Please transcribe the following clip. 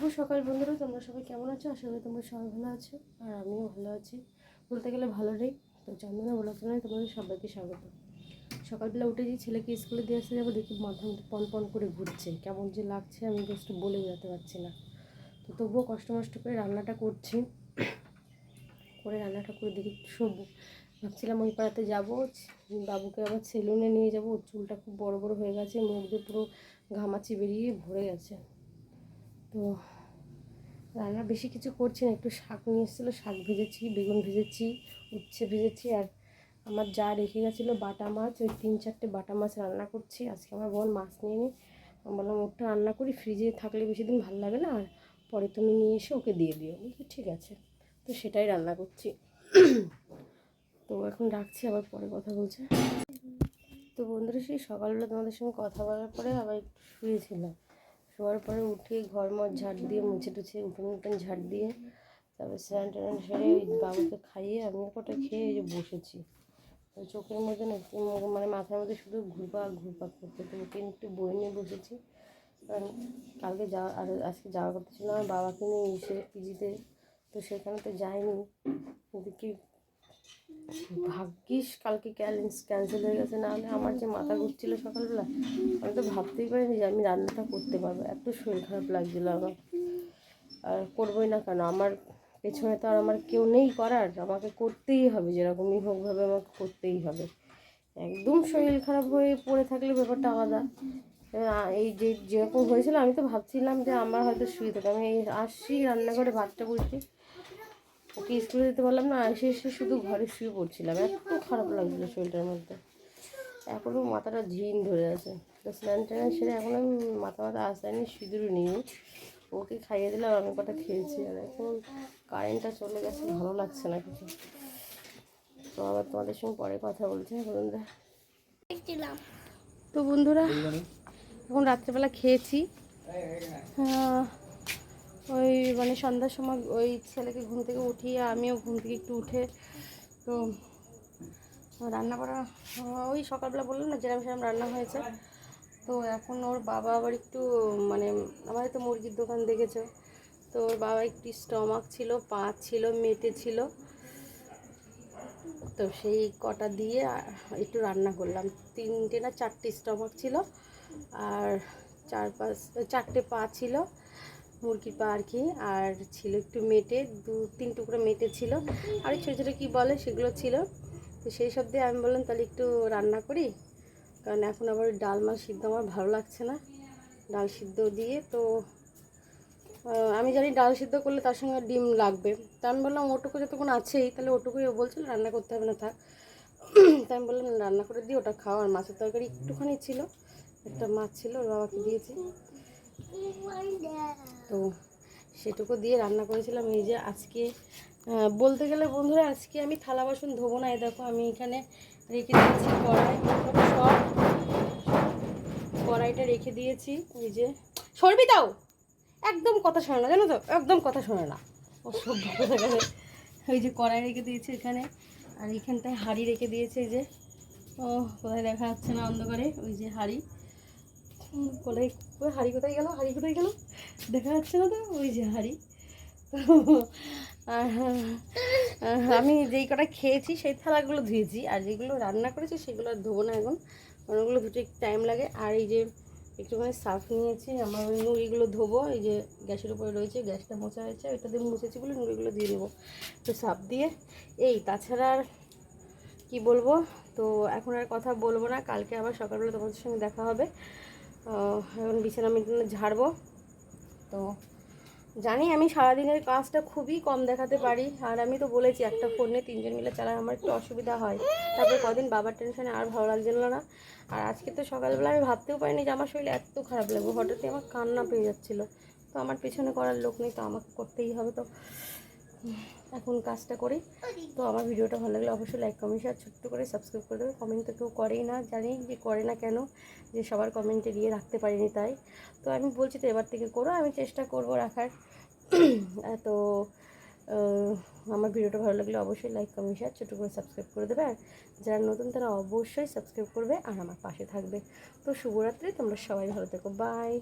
শুভ সকাল বন্ধুরা, তোমরা সবাই কেমন আছো? আশা করি তোমরা সবাই ভালো আছো, আর আমিও ভালো আছি। বলতে গেলে ভালো নেই। তো চন্দনা বলার জন্য তোমাদের সবাইকে স্বাগত। সকালবেলা উঠেছি, ছেলেকে স্কুলে দিয়ে আসতে যাবো, দেখি মাথার মধ্যে পন পন করে ঘুরছে, কেমন যে লাগছে আমি জাস্ট বলে বোঝাতে পারছি না। তো তবুও কষ্ট মষ্ট করে রান্নাটা করছি, রান্নাটা করে দেখি শোবো। ভাবছিলাম ওই পাড়াতে যাবো, বাবুকে আবার সেলুনে নিয়ে যাবো। ওর চুলটা খুব বড় বড় হয়ে গেছে, মুখ দিয়ে পুরো ঘামাচি বেরিয়ে ভরে গেছে। তো রান্না বেশি কিছু করছি না, একটু শাক নিয়ে এসেছিলো, শাক ভেজেছি, বেগুন ভেজেছি, উচ্ছে ভেজেছি, আর আমার যা রেখে গেছিলো বাটা মাছ, ওই 3-4টে বাটা মাছ রান্না করছি। আজকে আমার বোন মাছ নিয়ে নিই, আমি বললাম ওটা রান্না করি, ফ্রিজে থাকলে বেশি দিন ভালো লাগে না, আর পরে তুমি নিয়ে এসে ওকে দিয়ে দিও। বলছি ঠিক আছে, তো সেটাই রান্না করছি। তো এখন রাখছি, আবার পরে কথা বলছে। তো বন্ধুরা, সেই সকালবেলা তোমাদের সঙ্গে কথা বলার পরে আবার একটু শুয়েছিলাম। শোয়ার পরে উঠে ঘর মর ঝাড় দিয়ে মুছে টুছে উঠোন ঝাড় দিয়ে তারপর স্নান টান সেরে ওই বাবুকে খাইয়ে আমি কটা খেয়ে এই যে বসেছি। তো চোখের মধ্যে না মানে মাথার মধ্যে শুধু ঘুরপাক করতে, তো ওকে একটু বই নিয়ে বসেছি। কারণ কালকে যাওয়া আর আজকে যাওয়ার কথা ছিল আমার বাবাকে নিয়ে এসে পিজিতে, তো সেখানে তো যাইনি। কিন্তু কি ভাগ্যিস কালকে ক্যান্সেল হয়ে গেছে, নাহলে আমার যে মাথা ঘুরছিলো সকালবেলা, আমি তো ভাবতেই পারিনি যে আমি রান্নাটা করতে পারবো। এত শরীর খারাপ লাগছিলো আমার, আর করবোই না কেন, আমার পেছনে তো আর আমার কেউ নেই করার, আমাকে করতেই হবে, যেরকমই হোকভাবে আমাকে করতেই হবে। একদম শরীর খারাপ হয়ে পড়ে থাকলে ব্যাপারটা আলাদা। এই যেরকম হয়েছিল আমি তো ভাবছিলাম যে আমার হয়তো শুয়ে থাকে, আমি আসছি রান্নাঘরে ভাতটা বসছি, ওকে স্কুলে যেতে পারলাম না, এসে শুধু ঘরে শুয়ে পড়ছিলাম, এত খারাপ লাগছিলো শরীরটার মধ্যে। এখনও মাথাটা ঝিন ধরে আছে। তো স্নান টান সেরে এখন আমি মাথা আসতেনি, সিঁদুরও নিই, ওকে খাইয়ে দিলাম, আমি কটা খেয়েছি। আর এখন কারেন্টটা চলে গেছে, ভালো লাগছে না কিছু। তো আবার তোমাদের সঙ্গে পরে কথা বলছি বন্ধুরা। তো বন্ধুরা, এখন রাত্রেবেলা খেয়েছি, ওই মানে সন্ধ্যার সময় ওই ছেলেকে ঘুম থেকে উঠিয়ে আমিও ঘুম থেকে একটু উঠে তো রান্না করা, ওই সকালবেলা বললাম না যেরকম সেরকম রান্না হয়েছে। তো এখন ওর বাবা আবার একটু মানে আমাদের তো মুরগির দোকান দেখেছো, তো ওর বাবা একটু স্টমাক ছিল, পা ছিল, মেটে ছিল, তো সেই কটা দিয়ে একটু রান্না করলাম। 3টে না 4টে স্টমাক ছিল, আর 4-5-4টে পা ছিল, মুরগির পা আর কি, আর ছিল একটু মেটে, 2-3 টুকরো মেটে ছিল, আর ছোটো ছোটো কী বলে সেগুলো ছিল। তো সেই সব দিয়ে আমি বললাম তাহলে একটু রান্না করি, কারণ এখন আবার ডাল মাছ সিদ্ধ আমার ভালো লাগছে না, ডাল সিদ্ধ দিয়ে। তো আমি জানি ডাল সিদ্ধ করলে তার সঙ্গে ডিম লাগবে, তা আমি বললাম ওটুকু যতক্ষণ আছেই তাহলে ওটুকুই, ও বলছিল রান্না করতে হবে না থাক। তাই আমি বললাম রান্না করে দিই, ওটা খাও। আর মাছের তরকারি একটুখানি ছিল, একটা মাছ ছিল, ওর বাবাকে দিয়েছি, তো সেটুকু দিয়ে রান্না করেছিলাম। এই যে আজকে বলতে গেলে বন্ধুরা, আজকে আমি থালা বাসন ধোবো না। এই দেখো আমি এখানে রেখে দিয়েছি কড়াইটা রেখে দিয়েছি। এই যে সরবি দাও, একদম কথা শোনে না জানো তো, একদম কথা শোনে না ও, সব কথা গেলে। ওই যে কড়াই রেখে দিয়েছি এখানে, আর এইখানটায় হাঁড়ি রেখে দিয়েছে। এই যে ও কোথায় দেখা যাচ্ছে না অন্ধকারে, ওই যে হাঁড়ি, কোথায় হাঁড়ি কোথায় গেল, হাঁড়ি কোথায় গেল দেখা যাচ্ছে না তো, ওই যে হাঁড়ি। আমি যেই কটা খেয়েছি সেই থালাগুলো ধুয়েছি, আর যেগুলো রান্না করেছি সেগুলো আর ধোবো না এখন, ওগুলো ধুতে একটু টাইম লাগে। আর এই যে একটুখানি সার্ফ নিয়েছি, আমার ওই নুড়িগুলো ধোবো, এই যে গ্যাসের উপরে রয়েছে, গ্যাসটা মোছা হয়েছে, ওইটা দিয়ে মুছেছি বলে নুড়িগুলো দিয়ে দেবো তো সার্ফ দিয়ে। এই তাছাড়া আর কী বলবো, তো এখন আর কথা বলবো না, কালকে আবার সকালবেলা তোমাদের সঙ্গে দেখা হবে। এখন বিছানা মিছানা ঝাড়বো। তো জানি আমি সারাদিনের কাজটা খুবই কম দেখাতে পারি, আর আমি তো বলেছি একটা ফোনে 3জন মিলে চালায় আমার একটু অসুবিধা হয়। তারপরে কদিন বাবার টেনশনে আর ভালো লাগছিল না। আর আজকে তো সকালবেলা আমি ভাবতেও পারিনি যে আমার শরীর এত খারাপ লাগবে, হঠাৎই আমার কান্না পেয়ে যাচ্ছিলো। তো আমার পেছনে করার লোক নেই, তো আমাকে করতেই হবে। তো এখন কাজটা করি। তো আমার ভিডিওটা ভালো লাগলে অবশ্যই লাইক কমেন্ট শেয়ার ছোট্ট করে সাবস্ক্রাইব করে দেবে। কমেন্ট তো কেউ করেই না, জানি যে করে না কেন, যে সবার কমেন্টে দিয়ে রাখতে পারিনি তাই। তো আমি বলছি তো এবার থেকে করো, আমি চেষ্টা করব রাখার। তো আমার ভিডিওটা ভালো লাগলে অবশ্যই লাইক কমেন্ট শেয়ার ছোটো করে সাবস্ক্রাইব করে দেবে, আর যারা নতুন তারা অবশ্যই সাবস্ক্রাইব করবে আর আমার পাশে থাকবে। তো শুভরাত্রি, তোমরা সবাই ভালো থেকো, বাই।